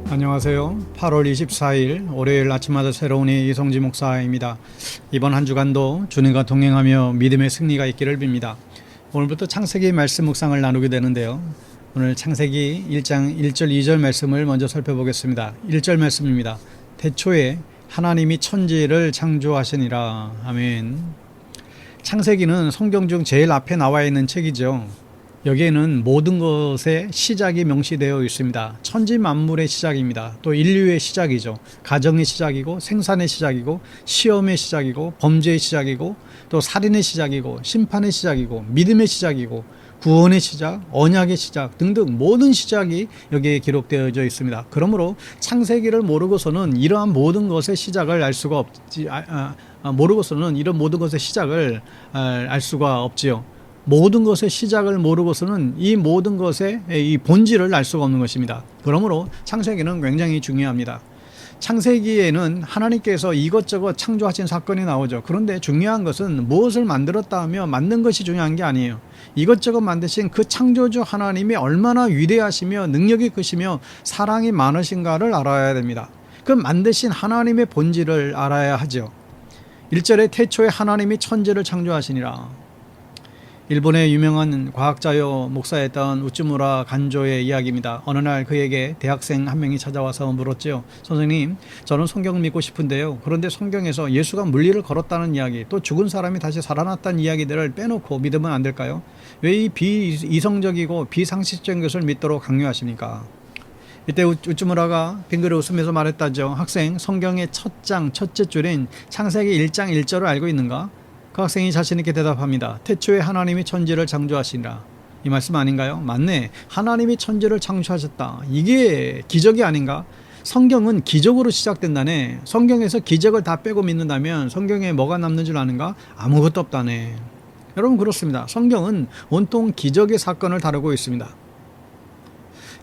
안녕하세요. 8월 24일 월요일 아침마다 새로운 이성지 목사입니다. 이번 한 주간도 주님과 동행하며 믿음의 승리가 있기를 빕니다. 오늘부터 창세기 말씀 묵상을 나누게 되는데요. 오늘 창세기 1장 1절 2절 말씀을 먼저 살펴보겠습니다. 1절 말씀입니다. 태초에 하나님이 천지를 창조하시니라. 아멘. 창세기는 성경 중 제일 앞에 나와 있는 책이죠. 여기에는 모든 것의 시작이 명시되어 있습니다. 천지 만물의 시작입니다. 또 인류의 시작이죠. 가정의 시작이고 생산의 시작이고 시험의 시작이고 범죄의 시작이고 또 살인의 시작이고 심판의 시작이고 믿음의 시작이고 구원의 시작, 언약의 시작 등등 모든 시작이 여기에 기록되어져 있습니다. 그러므로 창세기를 모르고서는 이러한 모든 것의 시작을 알 수가 없지. 모르고서는 이런 모든 것의 시작을 알 수가 없지요. 모든 것의 시작을 모르고서는 이 모든 것의 이 본질을 알 수가 없는 것입니다. 그러므로 창세기는 굉장히 중요합니다. 창세기에는 하나님께서 이것저것 창조하신 사건이 나오죠. 그런데 중요한 것은 무엇을 만들었다 하며 만든 것이 중요한 게 아니에요. 이것저것 만드신 그 창조주 하나님이 얼마나 위대하시며 능력이 크시며 사랑이 많으신가를 알아야 됩니다. 그 만드신 하나님의 본질을 알아야 하죠. 1절에 태초에 하나님이 천지를 창조하시니라. 일본의 유명한 과학자요 목사였던 우츠무라 간조의 이야기입니다. 어느 날 그에게 대학생 한 명이 찾아와서 물었죠. 선생님, 저는 성경을 믿고 싶은데요. 그런데 성경에서 예수가 물리를 걸었다는 이야기, 또 죽은 사람이 다시 살아났다는 이야기들을 빼놓고 믿으면 안 될까요? 왜 이 비이성적이고 비상식적인 것을 믿도록 강요하십니까? 이때 우츠무라가 빙그레 웃으면서 말했다죠. 학생, 성경의 첫 장, 첫째 줄인 창세기 1장 1절을 알고 있는가? 그 학생이 자신 있게 대답합니다. 태초에 하나님이 천지를 창조하시니라. 이 말씀 아닌가요? 맞네. 하나님이 천지를 창조하셨다. 이게 기적이 아닌가? 성경은 기적으로 시작된다네. 성경에서 기적을 다 빼고 믿는다면 성경에 뭐가 남는 줄 아는가? 아무것도 없다네. 여러분, 그렇습니다. 성경은 온통 기적의 사건을 다루고 있습니다.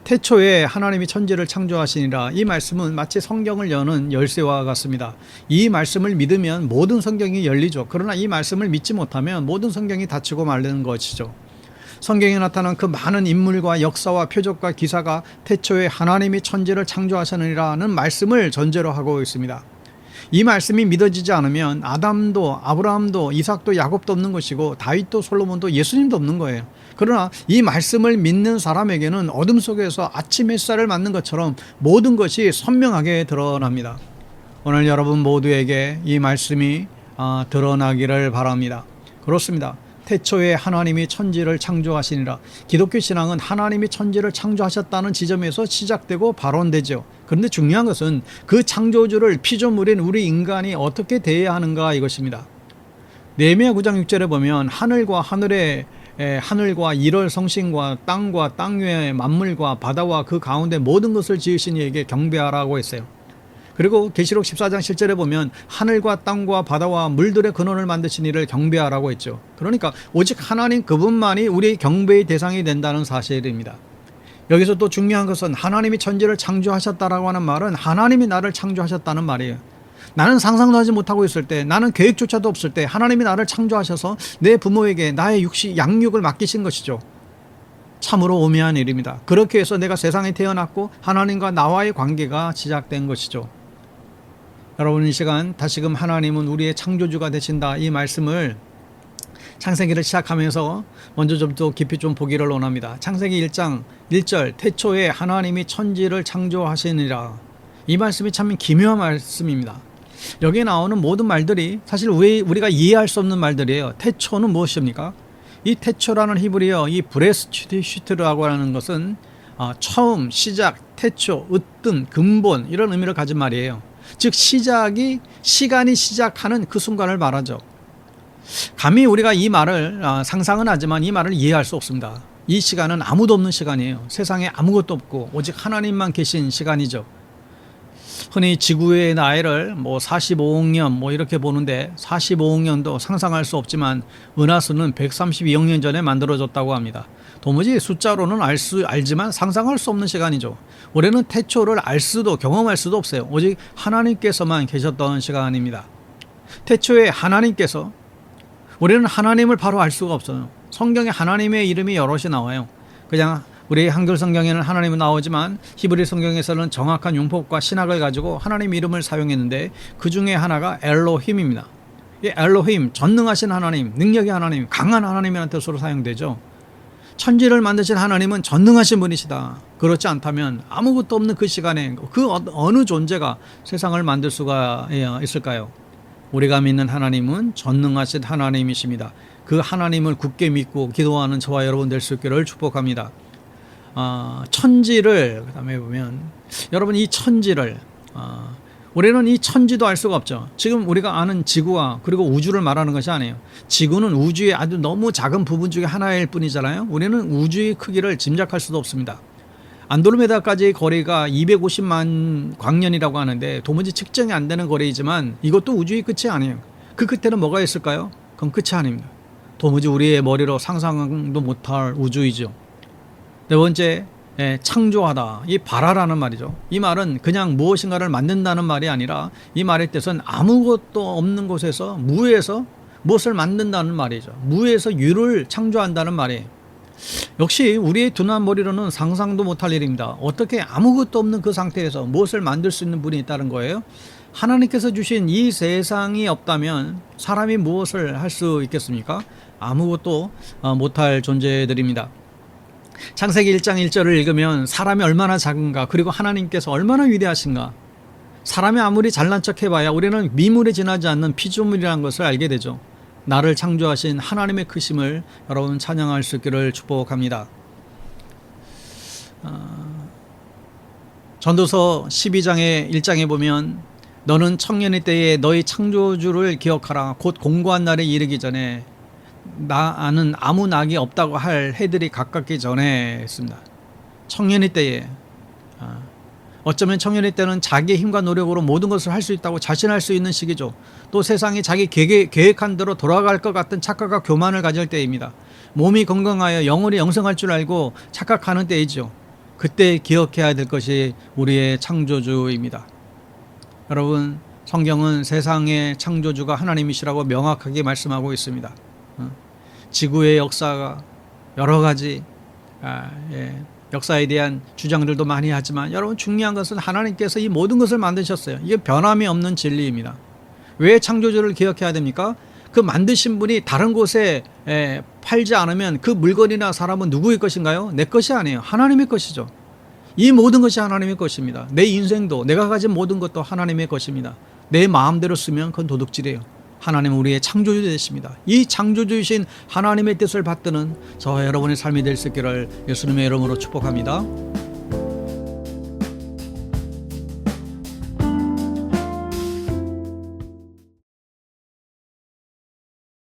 태초에 하나님이 천지를 창조하시니라. 이 말씀은 마치 성경을 여는 열쇠와 같습니다. 이 말씀을 믿으면 모든 성경이 열리죠. 그러나 이 말씀을 믿지 못하면 모든 성경이 닫히고 말리는 것이죠. 성경에 나타난 그 많은 인물과 역사와 표적과 기사가 태초에 하나님이 천지를 창조하시니라는 말씀을 전제로 하고 있습니다. 이 말씀이 믿어지지 않으면 아담도 아브라함도 이삭도 야곱도 없는 것이고 다윗도 솔로몬도 예수님도 없는 거예요. 그러나 이 말씀을 믿는 사람에게는 어둠 속에서 아침 햇살을 맞는 것처럼 모든 것이 선명하게 드러납니다. 오늘 여러분 모두에게 이 말씀이 드러나기를 바랍니다. 그렇습니다. 태초에 하나님이 천지를 창조하시니라. 기독교 신앙은 하나님이 천지를 창조하셨다는 지점에서 시작되고 발원되죠. 그런데 중요한 것은 그 창조주를 피조물인 우리 인간이 어떻게 대해야 하는가 이것입니다. 느헤미야 9장 6절에 보면 하늘과 일월 성신과 땅 위의 만물과 바다와 그 가운데 모든 것을 지으신 이에게 경배하라고 했어요. 그리고 계시록 14장 7절에 보면 하늘과 땅과 바다와 물들의 근원을 만드신 이를 경배하라고 했죠. 그러니까 오직 하나님 그분만이 우리의 경배의 대상이 된다는 사실입니다. 여기서 또 중요한 것은 하나님이 천지를 창조하셨다라고 하는 말은 하나님이 나를 창조하셨다는 말이에요. 나는 상상도 하지 못하고 있을 때, 나는 계획조차도 없을 때 하나님이 나를 창조하셔서 내 부모에게 나의 양육을 맡기신 것이죠. 참으로 오묘한 일입니다. 그렇게 해서 내가 세상에 태어났고 하나님과 나와의 관계가 시작된 것이죠. 여러분, 이 시간 다시금 하나님은 우리의 창조주가 되신다, 이 말씀을 창세기를 시작하면서 먼저 좀 더 깊이 좀 보기를 원합니다. 창세기 1장 1절 태초에 하나님이 천지를 창조하시니라. 이 말씀이 참 기묘한 말씀입니다. 여기에 나오는 모든 말들이 사실 우리가 이해할 수 없는 말들이에요. 태초는 무엇입니까? 이 태초라는 히브리어, 이 브레스슈트라고 하는 것은 처음, 시작, 태초, 으뜸, 근본 이런 의미를 가진 말이에요. 즉 시간이 시작하는 그 순간을 말하죠. 감히 우리가 이 말을 상상은 하지만 이 말을 이해할 수 없습니다. 이 시간은 아무도 없는 시간이에요. 세상에 아무것도 없고 오직 하나님만 계신 시간이죠. 흔히 지구의 나이를 45억 년 이렇게 보는데 45억 년도 상상할 수 없지만 은하수는 132억 년 전에 만들어졌다고 합니다. 도무지 숫자로는 알지만 상상할 수 없는 시간이죠. 우리는 태초를 알 수도 경험할 수도 없어요. 오직 하나님께서만 계셨던 시간입니다. 태초에 하나님께서, 우리는 하나님을 바로 알 수가 없어요. 성경에 하나님의 이름이 여럿이 나와요. 그냥 우리 한글 성경에는 하나님은 나오지만 히브리 성경에서는 정확한 용법과 신학을 가지고 하나님 이름을 사용했는데 그 중에 하나가 엘로힘입니다. 이 엘로힘, 전능하신 하나님, 능력의 하나님, 강한 하나님이라는 뜻으로 사용되죠. 천지를 만드신 하나님은 전능하신 분이시다. 그렇지 않다면 아무것도 없는 그 시간에 그 어느 존재가 세상을 만들 수가 있을까요? 우리가 믿는 하나님은 전능하신 하나님이십니다. 그 하나님을 굳게 믿고 기도하는 저와 여러분 될 수 있기를 축복합니다. 천지를 그다음에 보면 여러분 이 천지를 우리는 이 천지도 알 수가 없죠. 지금 우리가 아는 지구와 그리고 우주를 말하는 것이 아니에요. 지구는 우주의 아주 너무 작은 부분 중에 하나일 뿐이잖아요. 우리는 우주의 크기를 짐작할 수도 없습니다. 안드로메다까지의 거리가 250만 광년이라고 하는데 도무지 측정이 안 되는 거리이지만 이것도 우주의 끝이 아니에요. 그 끝에는 뭐가 있을까요? 그건 끝이 아닙니다. 도무지 우리의 머리로 상상도 못할 우주이죠. 네 번째, 창조하다. 이 바라라는 말이죠. 이 말은 그냥 무엇인가를 만든다는 말이 아니라 이 말의 뜻은 아무것도 없는 곳에서 무에서 무엇을 만든다는 말이죠. 무에서 유를 창조한다는 말이에요. 역시 우리의 둔한 머리로는 상상도 못할 일입니다. 어떻게 아무것도 없는 그 상태에서 무엇을 만들 수 있는 분이 있다는 거예요? 하나님께서 주신 이 세상이 없다면 사람이 무엇을 할 수 있겠습니까? 아무것도 못할 존재들입니다. 창세기 1장 1절을 읽으면 사람이 얼마나 작은가, 그리고 하나님께서 얼마나 위대하신가. 사람이 아무리 잘난 척 해봐야 우리는 미물에 지나지 않는 피조물이라는 것을 알게 되죠. 나를 창조하신 하나님의 크심을 여러분 찬양할 수 있기를 축복합니다. 전도서 12장의 1장에 보면 너는 청년의 때에 너희 창조주를 기억하라. 곧 공고한 날에 이르기 전에 나는 아무 낙이 없다고 할 해들이 가깝기 전에 했습니다. 청년의 때에 어쩌면 청년의 때는 자기의 힘과 노력으로 모든 것을 할 수 있다고 자신할 수 있는 시기죠. 또 세상이 자기 계획한 대로 돌아갈 것 같은 착각과 교만을 가질 때입니다. 몸이 건강하여 영혼이 영성할 줄 알고 착각하는 때이죠. 그때 기억해야 될 것이 우리의 창조주입니다. 여러분, 성경은 세상의 창조주가 하나님이시라고 명확하게 말씀하고 있습니다. 지구의 역사가 여러 가지 역사에 대한 주장들도 많이 하지만 여러분 중요한 것은 하나님께서 이 모든 것을 만드셨어요. 이게 변함이 없는 진리입니다. 왜 창조주를 기억해야 됩니까? 그 만드신 분이 다른 곳에 팔지 않으면 그 물건이나 사람은 누구의 것인가요? 내 것이 아니에요. 하나님의 것이죠. 이 모든 것이 하나님의 것입니다. 내 인생도 내가 가진 모든 것도 하나님의 것입니다. 내 마음대로 쓰면 그건 도둑질이에요. 하나님은 우리의 창조주 되십니다. 이 창조주이신 하나님의 뜻을 받드는 저와 여러분의 삶이 될 수 있기를 예수님의 이름으로 축복합니다.